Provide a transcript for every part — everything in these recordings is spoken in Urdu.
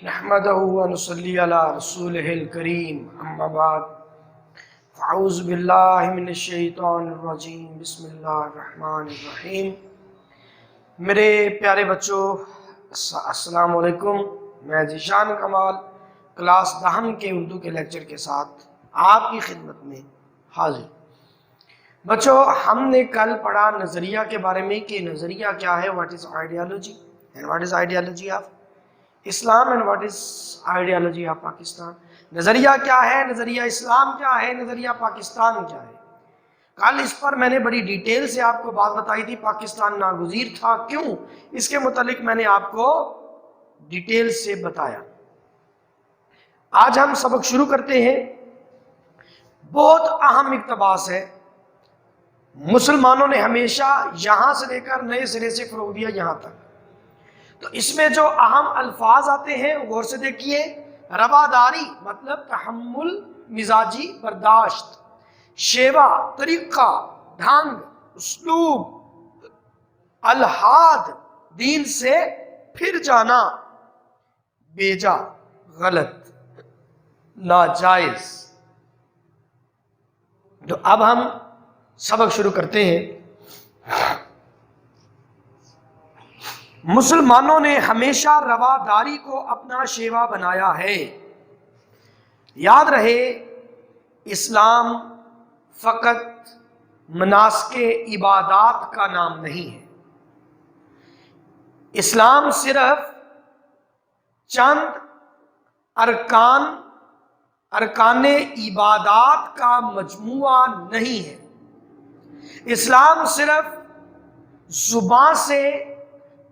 نحمده ونصلي على رسوله الكريم اما بعد فاعوذ باللہ من الشیطان الرجیم بسم اللہ الرحمن الرحیم۔ میرے پیارے بچوں السلام علیکم۔ میں ذیشان کمال کلاس 10 کے اردو کے لیکچر کے ساتھ آپ کی خدمت میں حاضر۔ بچوں ہم نے کل پڑھا نظریہ کے بارے میں کہ نظریہ کیا ہے، what is ideology and what is ideology of Islam and what is ideology of Pakistan. نظریہ کیا ہے، نظریہ اسلام کیا ہے، نظریہ پاکستان کیا ہے۔ کل اس پر میں نے بڑی ڈیٹیل سے آپ کو بات بتائی تھی، پاکستان ناگزیر تھا کیوں، اس کے متعلق میں نے آپ کو ڈیٹیل سے بتایا۔ آج ہم سبق شروع کرتے ہیں۔ بہت اہم اقتباس ہے، مسلمانوں نے ہمیشہ یہاں سے لے کر نئے سرے سے فروغ دیا یہاں تک۔ تو اس میں جو اہم الفاظ آتے ہیں غور سے دیکھیے۔ رواداری مطلب تحمل، مزاجی برداشت، شیوا طریقہ، ڈھنگ، اسلوب، الحاد دین سے پھر جانا، بیجا، غلط، ناجائز۔ تو اب ہم سبق شروع کرتے ہیں۔ مسلمانوں نے ہمیشہ رواداری کو اپنا شیوا بنایا ہے۔ یاد رہے اسلام فقط مناسک عبادات کا نام نہیں ہے، اسلام صرف چند ارکان عبادات کا مجموعہ نہیں ہے، اسلام صرف زبان سے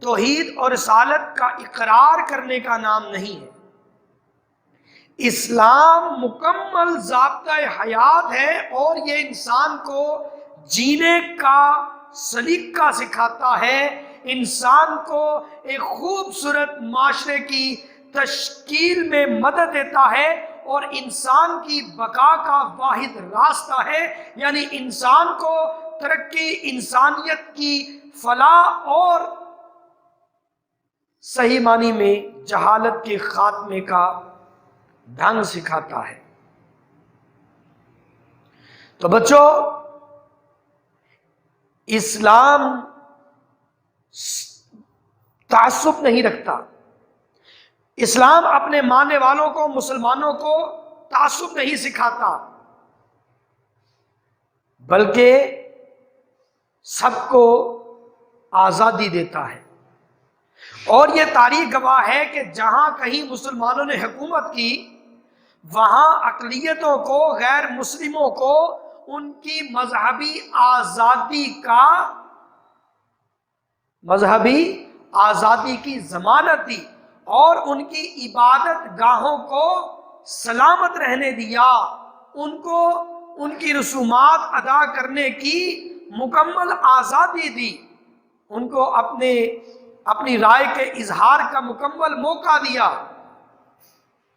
توحید اور رسالت کا اقرار کرنے کا نام نہیں ہے، اسلام مکمل ضابطہ حیات ہے اور یہ انسان کو جینے کا سلیقہ سکھاتا ہے، انسان کو ایک خوبصورت معاشرے کی تشکیل میں مدد دیتا ہے اور انسان کی بقا کا واحد راستہ ہے، یعنی انسان کو ترقی، انسانیت کی فلاح اور صحیح معنی میں جہالت کے خاتمے کا ڈھنگ سکھاتا ہے۔ تو بچوں اسلام تعصب نہیں رکھتا، اسلام اپنے ماننے والوں کو، مسلمانوں کو تعصب نہیں سکھاتا، بلکہ سب کو آزادی دیتا ہے۔ اور یہ تاریخ گواہ ہے کہ جہاں کہیں مسلمانوں نے حکومت کی، وہاں اقلیتوں کو، غیر مسلموں کو ان کی مذہبی آزادی کی ضمانت دی اور ان کی عبادت گاہوں کو سلامت رہنے دیا، ان کو ان کی رسومات ادا کرنے کی مکمل آزادی دی، ان کو اپنی رائے کے اظہار کا مکمل موقع دیا۔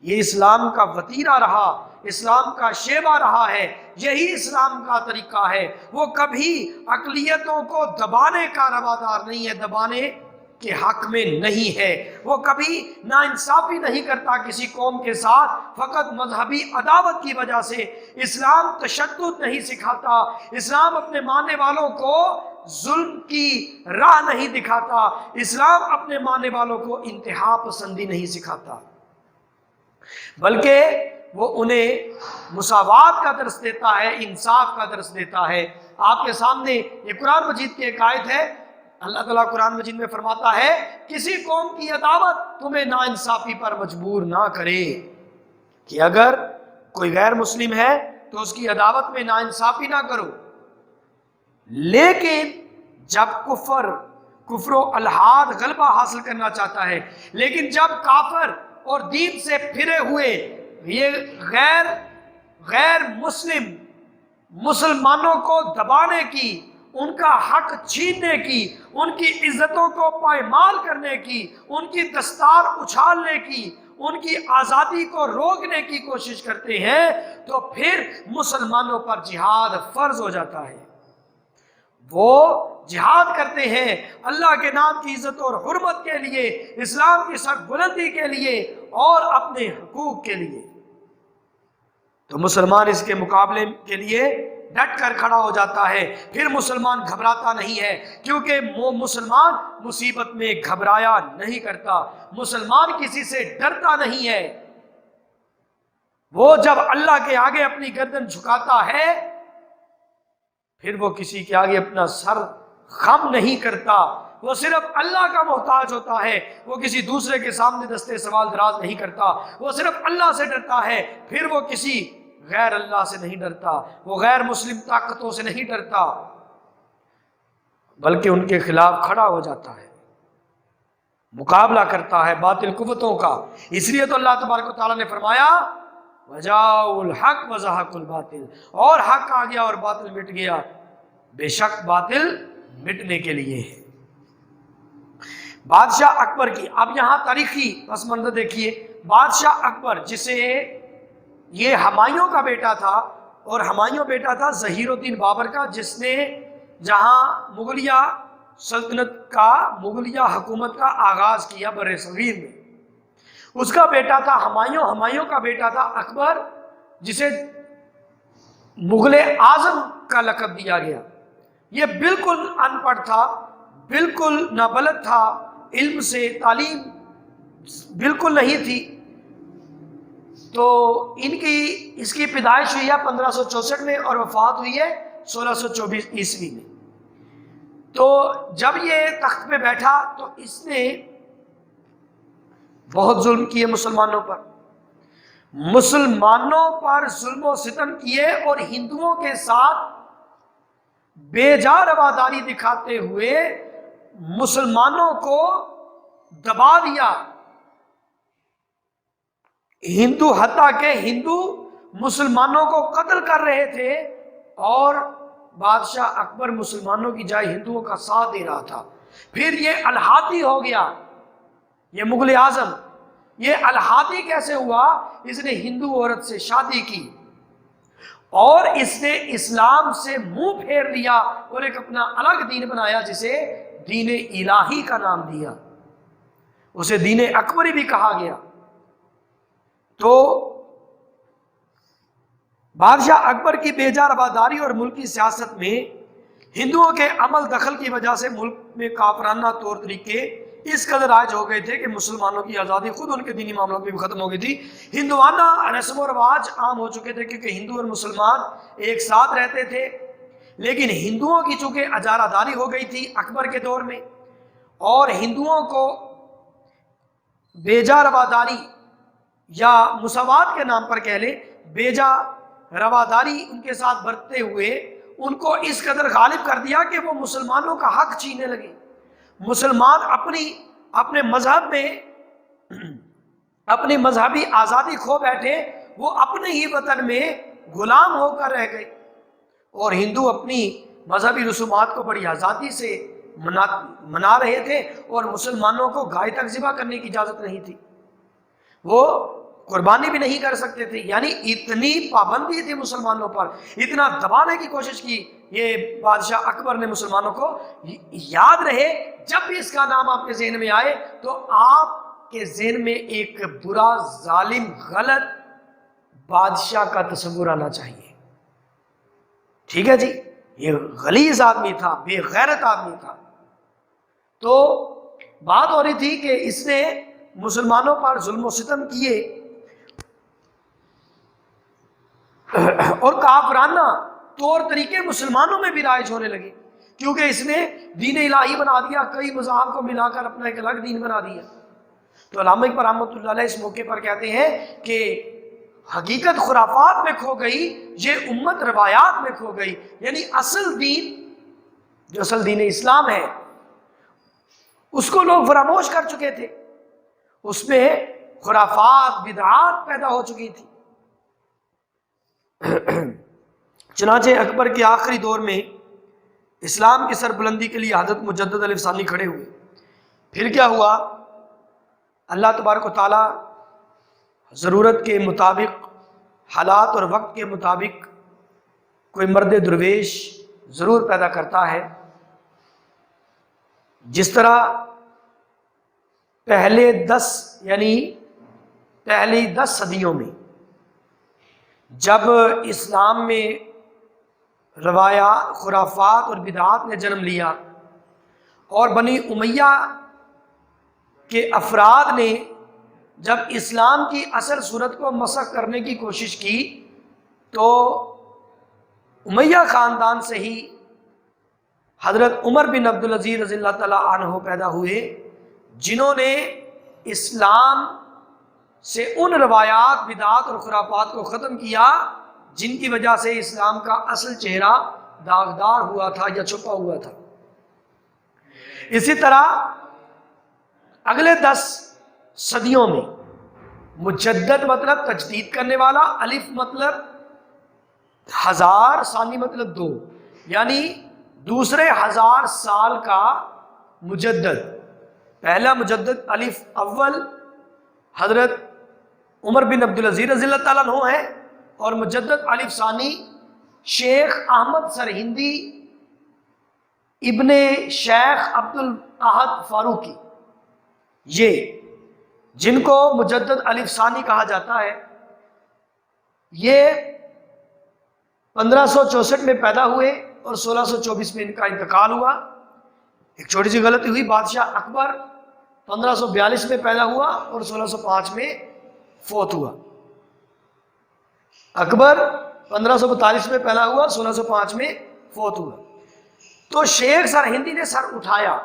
یہ اسلام کا وتیرہ رہا، اسلام کا شیوا رہا ہے، یہی اسلام کا طریقہ ہے۔ وہ کبھی اقلیتوں کو دبانے کا روادار نہیں ہے، دبانے کے حق میں نہیں ہے، وہ کبھی ناانصافی نہیں کرتا کسی قوم کے ساتھ فقط مذہبی عداوت کی وجہ سے۔ اسلام تشدد نہیں سکھاتا، اسلام اپنے ماننے والوں کو ظلم کی راہ نہیں دکھاتا، اسلام اپنے ماننے والوں کو انتہا پسندی نہیں سکھاتا، بلکہ وہ انہیں مساوات کا درس دیتا ہے، انصاف کا درس دیتا ہے۔ آپ کے سامنے یہ قرآن مجید کی ایک آیت ہے، اللہ تعالیٰ قرآن مجید میں فرماتا ہے کسی قوم کی عداوت تمہیں ناانصافی پر مجبور نہ کرے، کہ اگر کوئی غیر مسلم ہے تو اس کی عداوت میں ناانصافی نہ کرو، لیکن جب کفر و الحاد غلبہ حاصل کرنا چاہتا ہے، لیکن جب کافر اور دین سے پھرے ہوئے یہ غیر مسلمانوں کو دبانے کی، ان کا حق چھیننے کی، ان کی عزتوں کو پائمال کرنے کی، ان کی دستار اچھالنے کی، ان کی آزادی کو روکنے کی کوشش کرتے ہیں، تو پھر مسلمانوں پر جہاد فرض ہو جاتا ہے۔ وہ جہاد کرتے ہیں اللہ کے نام کی عزت اور حرمت کے لیے، اسلام کی سر بلندی کے لیے اور اپنے حقوق کے لیے، تو مسلمان اس کے مقابلے کے لیے ڈٹ کر کھڑا ہو جاتا ہے۔ پھر مسلمان گھبراتا نہیں ہے، کیونکہ مسلمان مصیبت میں گھبرایا نہیں کرتا، مسلمان کسی سے ڈرتا نہیں ہے۔ وہ جب اللہ کے آگے اپنی گردن جھکاتا ہے پھر وہ کسی کے آگے اپنا سر خم نہیں کرتا، وہ صرف اللہ کا محتاج ہوتا ہے، وہ کسی دوسرے کے سامنے دستے سوال دراز نہیں کرتا، وہ صرف اللہ سے ڈرتا ہے، پھر وہ کسی غیر اللہ سے نہیں ڈرتا، وہ غیر مسلم طاقتوں سے نہیں ڈرتا، بلکہ ان کے خلاف کھڑا ہو جاتا ہے، مقابلہ کرتا ہے باطل قوتوں کا۔ اس لیے تو اللہ تبارک و تعالیٰ نے فرمایا وَجَاءُ الْحَقُّ وَزَهَقَ الْبَاطِلُ، اور حق آ گیا اور باطل مٹ گیا، بے شک باطل مٹنے کے لیے ہے۔ بادشاہ اکبر کی اب یہاں تاریخی پس منظر دیکھیے۔ بادشاہ اکبر جسے یہ ہمایوں کا بیٹا تھا، اور ہمایوں بیٹا تھا ظہیر الدین بابر کا، جس نے جہاں مغلیہ سلطنت کا، مغلیہ حکومت کا آغاز کیا بر صغیر میں، اس کا بیٹا تھا ہمایوں، ہمایوں کا بیٹا تھا اکبر، جسے مغل اعظم کا لقب دیا گیا۔ یہ بالکل ان پڑھ تھا، بالکل نابلد تھا، علم سے تعلیم بالکل نہیں تھی، تو اس کی پیدائش ہوئی ہے 1564 میں اور وفات ہوئی ہے 1624 عیسوی میں۔ تو جب یہ تخت پہ بیٹھا تو اس نے بہت ظلم کیے مسلمانوں پر، مسلمانوں پر ظلم و ستم کیے، اور ہندوؤں کے ساتھ بے جا رواداری دکھاتے ہوئے مسلمانوں کو دبا دیا۔ ہندو حتیٰ کہ ہندو مسلمانوں کو قتل کر رہے تھے، اور بادشاہ اکبر مسلمانوں کی جائے ہندوؤں کا ساتھ دے رہا تھا۔ پھر یہ الحاقی ہو گیا، یہ مغل اعظم، یہ الحاقی کیسے ہوا؟ اس نے ہندو عورت سے شادی کی اور اس نے اسلام سے منہ پھیر لیا اور ایک اپنا الگ دین بنایا، جسے دین الہی کا نام دیا، اسے دین اکبری بھی کہا گیا۔ تو بادشاہ اکبر کی بے جا رواداری اور ملکی سیاست میں ہندوؤں کے عمل دخل کی وجہ سے ملک میں کافرانہ طور طریقے اس قدر رائج ہو گئے تھے کہ مسلمانوں کی آزادی خود ان کے دینی معاملات میں بھی ختم ہو گئی تھی۔ ہندوانہ رسم و رواج عام ہو چکے تھے، کیونکہ ہندو اور مسلمان ایک ساتھ رہتے تھے، لیکن ہندوؤں کی چونکہ اجارہ داری ہو گئی تھی اکبر کے دور میں، اور ہندوؤں کو بیجا رواداری یا مساوات کے نام پر کہہ لیں، بیجا رواداری ان کے ساتھ برتتے ہوئے ان کو اس قدر غالب کر دیا کہ وہ مسلمانوں کا حق چھیننے لگے۔ مسلمان اپنے مذہب میں اپنی مذہبی آزادی کھو بیٹھے، وہ اپنے ہی وطن میں غلام ہو کر رہ گئے، اور ہندو اپنی مذہبی رسومات کو بڑی آزادی سے منا رہے تھے، اور مسلمانوں کو گائے تک ذبح کرنے کی اجازت نہیں تھی، وہ قربانی بھی نہیں کر سکتے تھے۔ یعنی اتنی پابندی تھی مسلمانوں پر، اتنا دبانے کی کوشش کی یہ بادشاہ اکبر نے مسلمانوں کو۔ یاد رہے جب بھی اس کا نام آپ کے ذہن میں آئے تو آپ کے ذہن میں ایک برا، ظالم، غلط بادشاہ کا تصور آنا چاہیے، ٹھیک ہے جی؟ یہ غلیظ آدمی تھا، بے غیرت آدمی تھا۔ تو بات ہو رہی تھی کہ اس نے مسلمانوں پر ظلم و ستم کیے اور کافرانہ طور طریقے مسلمانوں میں بھی رائج ہونے لگے، کیونکہ اس نے دین الہی بنا دیا، کئی مذاہب کو ملا کر اپنا ایک الگ دین بنا دیا۔ تو علامہ اقبال رحمۃ اللہ علیہ اس موقع پر کہتے ہیں کہ حقیقت خرافات میں کھو گئی، یہ امت روایات میں کھو گئی۔ یعنی اصل دین، جو اصل دین اسلام ہے، اس کو لوگ فراموش کر چکے تھے، اس میں خرافات، بدعات پیدا ہو چکی تھی۔ چنانچہ اکبر کے آخری دور میں اسلام کی سربلندی کے لیے حضرت مجدد علیہ السلام کھڑے ہوئے۔ پھر کیا ہوا؟ اللہ تبارک و تعالیٰ ضرورت کے مطابق، حالات اور وقت کے مطابق کوئی مرد درویش ضرور پیدا کرتا ہے، جس طرح پہلے 10 صدیوں میں جب اسلام میں روایات، خرافات اور بدعات نے جنم لیا اور بنی امیہ کے افراد نے جب اسلام کی اصل صورت کو مسخ کرنے کی کوشش کی تو امیہ خاندان سے ہی حضرت عمر بن عبدالعزیز رضی اللہ تعالیٰ عنہ پیدا ہوئے، جنہوں نے اسلام سے ان روایات، بدعات اور خرافات کو ختم کیا جن کی وجہ سے اسلام کا اصل چہرہ داغدار ہوا تھا یا چھپا ہوا تھا۔ اسی طرح اگلے 10 صدیوں میں مجدد مطلب تجدید کرنے والا، الف مطلب 1000، ثانی مطلب 2، یعنی دوسرے 1000 سال کا مجدد۔ پہلا مجدد الف اول حضرت عمر بن عبدالعزیز رضی اللہ تعالیٰ عنہ ہے، اور مجدد الف ثانی شیخ احمد سرہندی ابن شیخ عبد الاحد فاروقی، یہ جن کو مجدد الف ثانی کہا جاتا ہے، یہ 1564 میں پیدا ہوئے اور 1624 میں ان کا انتقال ہوا۔ ایک چھوٹی سی غلطی ہوئی، بادشاہ اکبر 1542 میں پیدا ہوا اور 1605 میں فوت ہوا۔ اکبر 1542 میں پیدا ہوا، 1605 میں فوت ہوا۔ تو شیخ سرہندی نے سر اٹھایا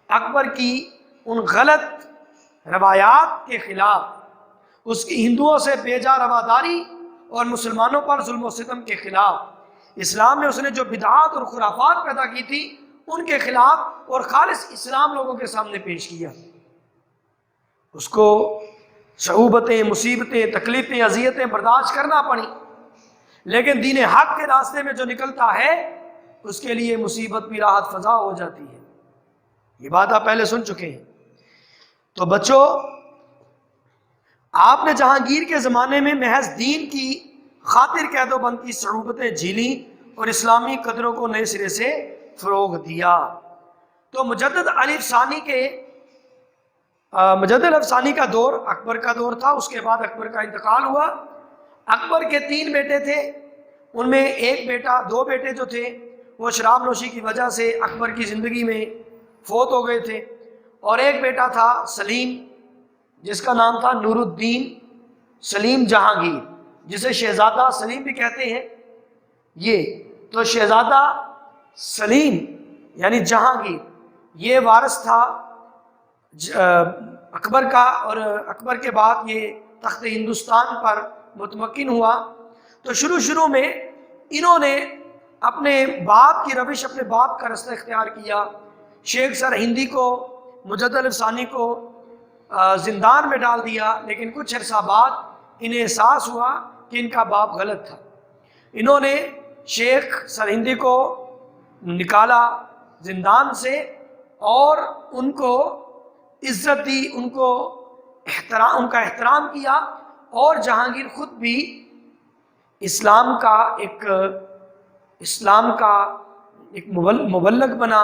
اکبر کی ان غلط روایات کے خلاف، اس کی ہندوؤں سے بیجا رواداری اور مسلمانوں پر ظلم و ستم کے خلاف۔ اسلام میں اس نے جو بدعات اور خرافات پیدا کی تھی ان کے خلاف اور خالص اسلام لوگوں کے سامنے پیش کیا۔ اس کو صعوبتیں، مصیبتیں، تکلیفیں، اذیتیں برداشت کرنا پڑی، لیکن دین حق کے راستے میں جو نکلتا ہے اس کے لیے مصیبت بھی راحت فضا ہو جاتی ہے۔ یہ بات آپ پہلے سن چکے ہیں۔ تو بچوں، آپ نے جہانگیر کے زمانے میں محض دین کی خاطر قید و بند کی صعوبتیں جھیلیں اور اسلامی قدروں کو نئے سرے سے فروغ دیا۔ تو مجدد الف ثانی کا دور اکبر کا دور تھا، اس کے بعد اکبر کا انتقال ہوا۔ اکبر کے 3 بیٹے تھے، ان میں دو بیٹے جو تھے وہ شراب نوشی کی وجہ سے اکبر کی زندگی میں فوت ہو گئے تھے، اور ایک بیٹا تھا سلیم، جس کا نام تھا نور الدین سلیم جہانگیر، جسے شہزادہ سلیم بھی کہتے ہیں۔ یہ تو شہزادہ سلیم یعنی جہانگیر یہ وارث تھا اکبر کا، اور اکبر کے بعد یہ تخت ہندوستان پر متمکن ہوا۔ تو شروع میں انہوں نے اپنے باپ کی روش، اپنے باپ کا رستہ اختیار کیا۔ شیخ سرہندی کو، مجدد الف ثانی کو زندان میں ڈال دیا، لیکن کچھ عرصہ بعد انہیں احساس ہوا کہ ان کا باپ غلط تھا۔ انہوں نے شیخ سرہندی کو نکالا زندان سے اور ان کو عزت دی، ان کا احترام کیا، اور جہانگیر خود بھی اسلام کا ایک مبلغ بنا،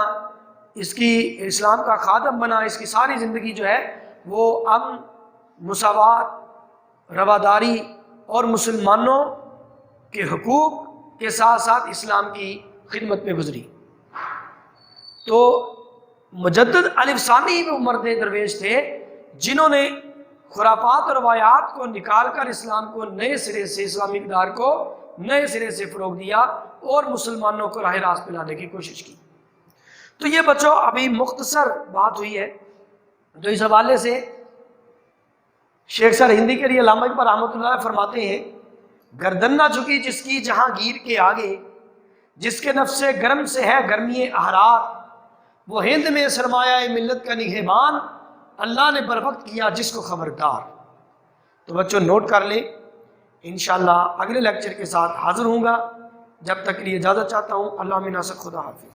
اسلام کا خادم بنا۔ اس کی ساری زندگی جو ہے وہ امن، مساوات، رواداری اور مسلمانوں کے حقوق کے ساتھ ساتھ اسلام کی خدمت میں گزری۔ تو مجدد الف ثانی وہ مرد درویش تھے جنہوں نے خرافات اور روایات کو نکال کر اسلام کو نئے سرے سے، اسلامی اقدار کو نئے سرے سے فروغ دیا اور مسلمانوں کو راہ راست پہ لانے کی کوشش کی۔ تو یہ بچوں ابھی مختصر بات ہوئی ہے۔ تو اس حوالے سے شیخ سرہندی کے لیے علامہ اقبال رحمۃ اللہ علیہ فرماتے ہیں، گردن نہ جھکی جس کی جہانگیر کے آگے، جس کے نفس گرم سے ہے گرمی احرار، وہ ہند میں سرمایہ ملت کا نگہبان، اللہ نے بر وقت کیا جس کو خبردار۔ تو بچوں نوٹ کر لیں، انشاءاللہ اگلے لیکچر کے ساتھ حاضر ہوں گا۔ جب تک کے لیے اجازت چاہتا ہوں۔ اللہ میں ناصر، خدا حافظ۔